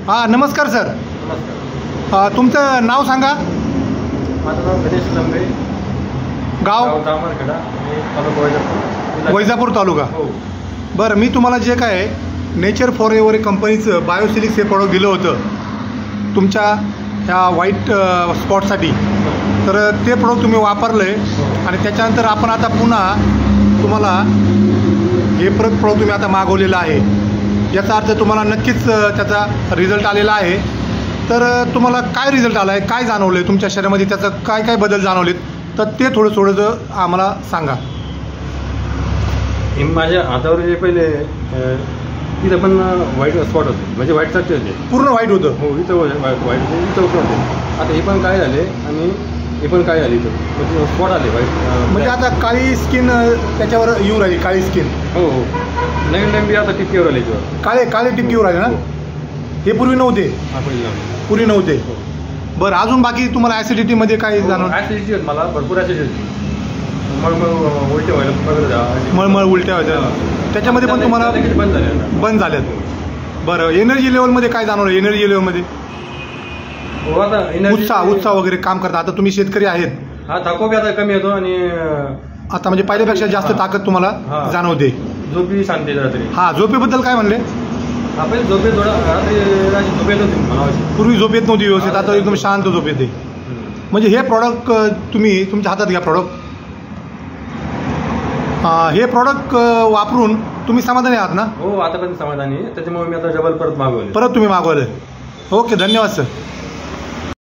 हां नमस्कार सर. नमस्कार. तुमचं नाव सांगा. माझं नाव गणेश लंबे, गाव दामरखेडा, तालुका वैजापूर. वैजापूर तालुका. हो. बरं, मी तुम्हाला जे काय नेचर फॉरएव्हर कंपनीचं बायोसिलिक्स हे प्रॉडक्ट दिलं होतं तुमच्या ह्या व्हाईट स्पॉटसाठी, तर ते प्रॉडक्ट तुम्ही वापरलं आहे आणि त्याच्यानंतर आपण आता पुन्हा तुम्हाला हे प्रॉडक्ट तुम्ही आता मागवलेलं आहे. याचा अर्थ तुम्हाला नक्कीच त्याचा रिझल्ट आलेला आहे. तर तुम्हाला काय रिझल्ट आला आहे, काय जाणवलं आहे तुमच्या शरीरामध्ये, त्याचं काय काय बदल जाणवलेत, तर ते थोडंसं आम्हाला सांगा. माझ्या हातावर जे पहिले इथं पण व्हाईट स्पॉट होते, म्हणजे व्हाईट सारखे होते, पूर्ण व्हाईट होतं. हो इथं व्हाईट इथं होते. आता हे पण काय झाले आणि हे पण काय झाले, इथं म्हणजे स्पॉट आले व्हाईट. म्हणजे आता काळी स्किन त्याच्यावर येऊ राहिली, काळी स्किन. हो हो, नवीन नवीन आता टिपकीवर आले याच्यावर, काळे टिपकीवर आले ना. हे पूर्वी नव्हते. पूर्वी नव्हते. बरं, अजून बाकी तुम्हाला ॲसिडिटीमध्ये काय जाणवलं? ॲसिडिटी होत मला, भरपूर ॲसिडिटी, मळमळ उलट्या व्हायला, मळमळ उलट्या व्हायच्या, त्याच्यामध्ये पण तुम्हाला बंद झाल्यात. बरं, एनर्जी लेवलमध्ये काय जाणवलं? एनर्जी लेवलमध्ये उत्साह वगैरे काम करता. आता तुम्ही शेतकरी आहेत, हा थकवा बी आता कमी येतो आणि आता म्हणजे पहिल्यापेक्षा जास्त ताकद तुम्हाला जाणवते. झोपी शांती रात्री. हा, झोपेबद्दल काय म्हणले? आपण झोपेत थोडा रात्री झोप येत होती, पूर्वी झोप येत नव्हती व्यवस्थित, आता एकदम शांत झोप येते. म्हणजे हे प्रॉडक्ट तुम्ही तुमच्या हातात घ्या. हे प्रॉडक्ट वापरून तुम्ही समाधानी आहात ना? हो, आता पण समाधानी. त्याच्यामुळे मी आता डबल परत मागवले. तुम्ही मागवले. ओके, धन्यवाद सर.